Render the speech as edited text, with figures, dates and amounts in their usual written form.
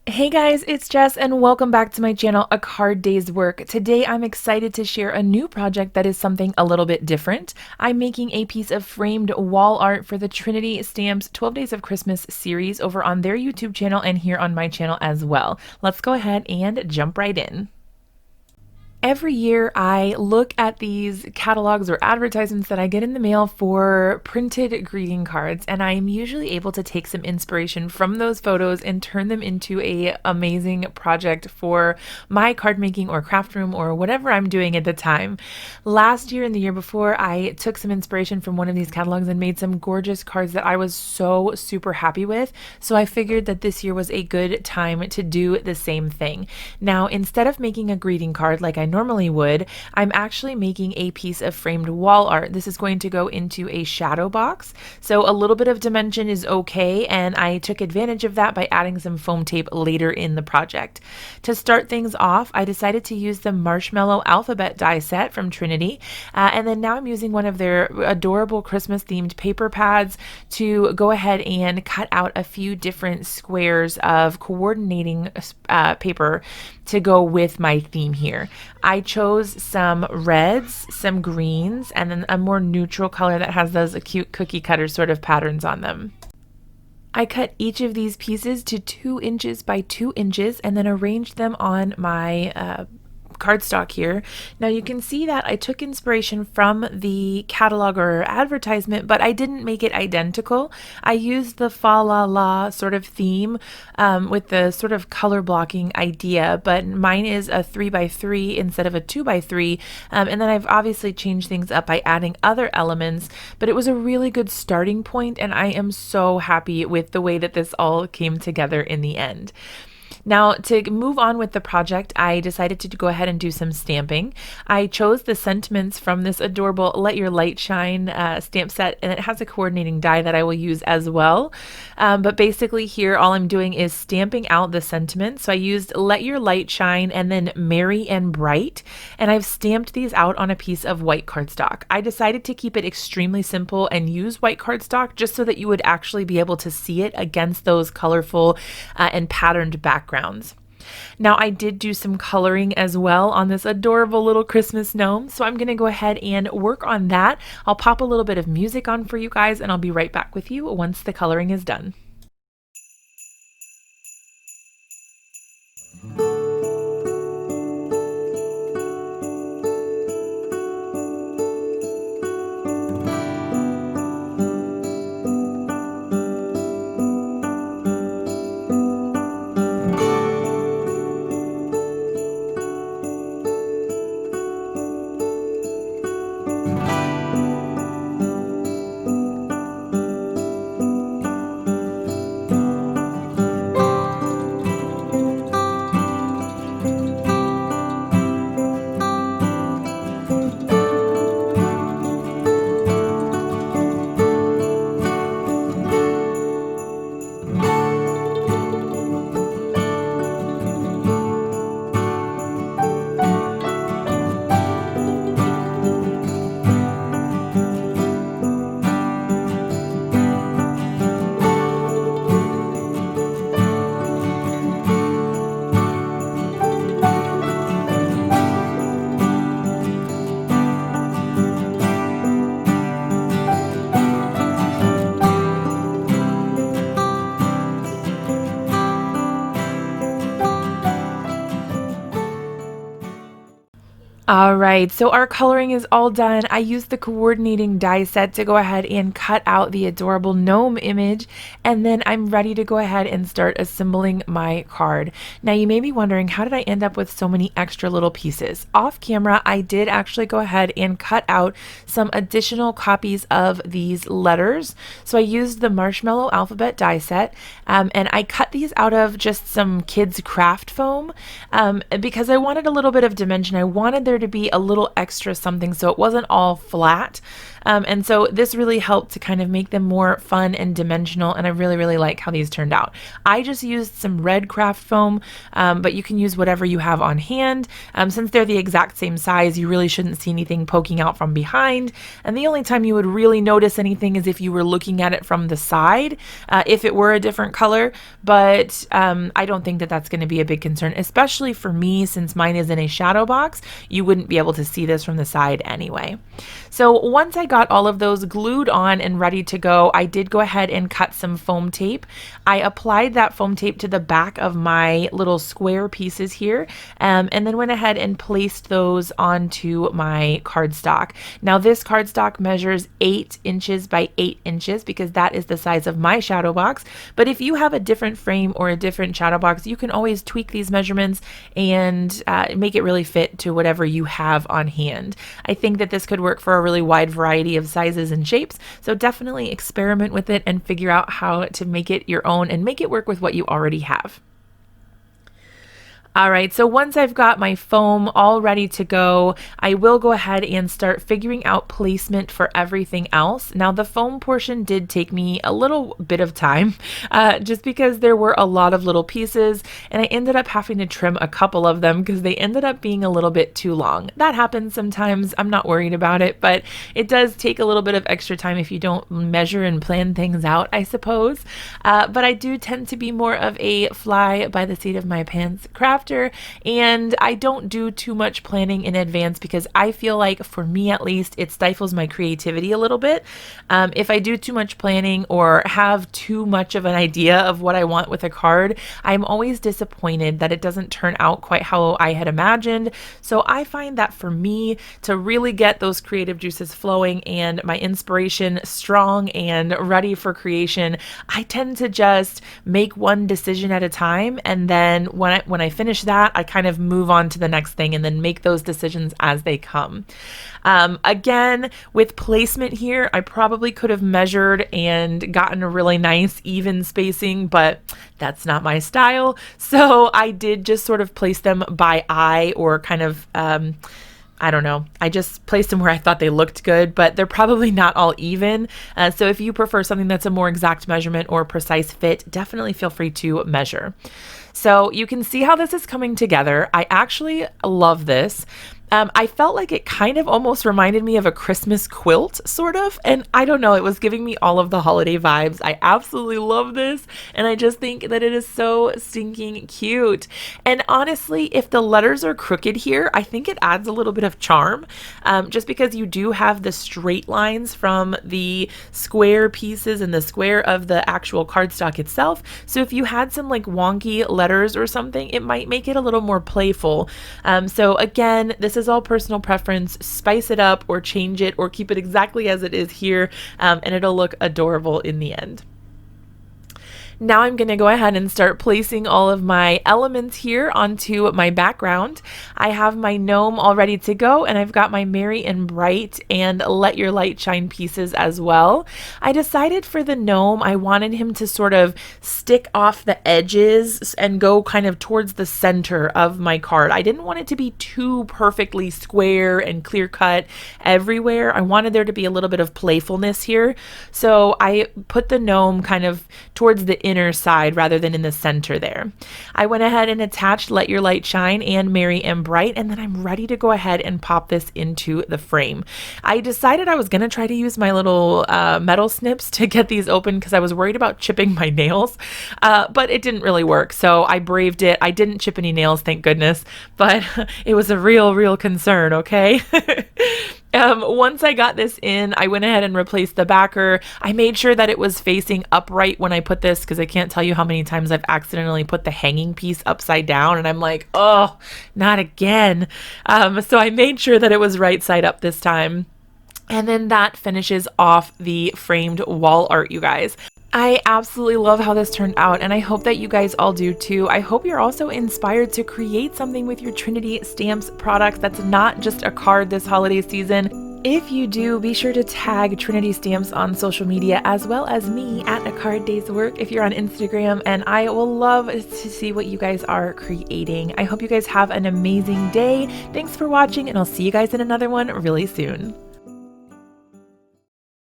Hey guys, it's Jess and welcome back to my channel, A Card Day's Work. Today I'm excited to share a new project that is something a little bit different. I'm making a piece of framed wall art for the Trinity Stamps 12 Days of Christmas series over on their YouTube channel and here on my channel as well. Let's go ahead and jump right in. Every year I look at these catalogs or advertisements that I get in the mail for printed greeting cards, and I am usually able to take some inspiration from those photos and turn them into a amazing project for my card making or craft room or whatever I'm doing at the time. Last year and the year before, I took some inspiration from one of these catalogs and made some gorgeous cards that I was so super happy with. So I figured that this year was a good time to do the same thing. Now, instead of making a greeting card like I normally would, I'm actually making a piece of framed wall art. This is going to go into a shadow box. So a little bit of dimension is okay, and I took advantage of that by adding some foam tape later in the project. To start things off, I decided to use the Marshmallow Alphabet Die Set from Trinity, and then now I'm using one of their adorable Christmas themed paper pads to go ahead and cut out a few different squares of coordinating paper to go with my theme here. I chose some reds, some greens, and then a more neutral color that has those cute cookie cutter sort of patterns on them. I cut each of these pieces to 2 inches by 2 inches and then arranged them on my cardstock here. Now you can see that I took inspiration from the catalog or advertisement, but I didn't make it identical. I used the fa la la sort of theme with the sort of color blocking idea, but mine is a 3x3 instead of a 2x3. And then I've obviously changed things up by adding other elements, but it was a really good starting point, and I am so happy with the way that this all came together in the end. Now, to move on with the project, I decided to go ahead and do some stamping. I chose the sentiments from this adorable Let Your Light Shine stamp set, and it has a coordinating die that I will use as well. But basically here, all I'm doing is stamping out the sentiments. So I used Let Your Light Shine and then Merry and Bright, and I've stamped these out on a piece of white cardstock. I decided to keep it extremely simple and use white cardstock just so that you would actually be able to see it against those colorful and patterned backgrounds. Now, I did do some coloring as well on this adorable little Christmas gnome, so I'm going to go ahead and work on that. I'll pop a little bit of music on for you guys, and I'll be right back with you once the coloring is done. All right, so our coloring is all done. I used the coordinating die set to go ahead and cut out the adorable gnome image, and then I'm ready to go ahead and start assembling my card. Now you may be wondering, how did I end up with so many extra little pieces? Off camera, I did actually go ahead and cut out some additional copies of these letters. So I used the Marshmallow Alphabet die set, and I cut these out of just some kids craft foam because I wanted a little bit of dimension. I wanted there there to be a little extra something so it wasn't all flat. And so this really helped to kind of make them more fun and dimensional, and I really, really like how these turned out. I just used some red craft foam, but you can use whatever you have on hand. Since they're the exact same size, you really shouldn't see anything poking out from behind, and the only time you would really notice anything is if you were looking at it from the side, if it were a different color, but I don't think that that's going to be a big concern, especially for me since mine is in a shadow box. You wouldn't be able to see this from the side anyway. So once I got all of those glued on and ready to go, I did go ahead and cut some foam tape. I applied that foam tape to the back of my little square pieces here, and then went ahead and placed those onto my cardstock. Now this cardstock measures 8 inches by 8 inches because that is the size of my shadow box, but if you have a different frame or a different shadow box, you can always tweak these measurements and make it really fit to whatever you have on hand. I think that this could work for a really wide variety of sizes and shapes, so definitely experiment with it and figure out how to make it your own and make it work with what you already have. All right, so once I've got my foam all ready to go, I will go ahead and start figuring out placement for everything else. Now the foam portion did take me a little bit of time, just because there were a lot of little pieces, and I ended up having to trim a couple of them because they ended up being a little bit too long. That happens sometimes. I'm not worried about it, but it does take a little bit of extra time if you don't measure and plan things out, I suppose. But I do tend to be more of a fly by the seat of my pants crafter, and I don't do too much planning in advance because I feel like, for me at least, it stifles my creativity a little bit. If I do too much planning or have too much of an idea of what I want with a card, I'm always disappointed that it doesn't turn out quite how I had imagined. So I find that for me to really get those creative juices flowing and my inspiration strong and ready for creation, I tend to just make one decision at a time, and then when I finish that, I kind of move on to the next thing and then make those decisions as they come. Again, with placement here, I probably could have measured and gotten a really nice even spacing, but that's not my style. So I did just sort of place them by eye, or kind of, I don't know. I just placed them where I thought they looked good, but they're probably not all even. So if you prefer something that's a more exact measurement or precise fit, definitely feel free to measure. So you can see how this is coming together. I actually love this. I felt like it kind of almost reminded me of a Christmas quilt, sort of, and I don't know, it was giving me all of the holiday vibes. I absolutely love this, and I just think that it is so stinking cute. And honestly, if the letters are crooked here, I think it adds a little bit of charm, just because you do have the straight lines from the square pieces and the square of the actual cardstock itself. So if you had some like wonky letters or something, it might make it a little more playful. So again, this is all personal preference. Spice it up or change it or keep it exactly as it is here, and it'll look adorable in the end. Now I'm going to go ahead and start placing all of my elements here onto my background. I have my gnome all ready to go, and I've got my Merry and Bright and Let Your Light Shine pieces as well. I decided for the gnome, I wanted him to sort of stick off the edges and go kind of towards the center of my card. I didn't want it to be too perfectly square and clear cut everywhere. I wanted there to be a little bit of playfulness here. So I put the gnome kind of towards the inner side rather than in the center there. I went ahead and attached Let Your Light Shine and Merry and Bright, and then I'm ready to go ahead and pop this into the frame. I decided I was going to try to use my little metal snips to get these open because I was worried about chipping my nails, but it didn't really work, so I braved it. I didn't chip any nails, thank goodness, but it was a real concern, okay? Once I got this in, I went ahead and replaced the backer. I made sure that it was facing upright when I put this, because I can't tell you how many times I've accidentally put the hanging piece upside down, and I'm like, oh, not again. So I made sure that it was right side up this time. And then that finishes off the framed wall art, you guys. I absolutely love how this turned out, and I hope that you guys all do too. I hope you're also inspired to create something with your Trinity Stamps products that's not just a card this holiday season. If you do, be sure to tag Trinity Stamps on social media as well as me at A Card Day's Work if you're on Instagram, and I will love to see what you guys are creating. I hope you guys have an amazing day. Thanks for watching, and I'll see you guys in another one really soon.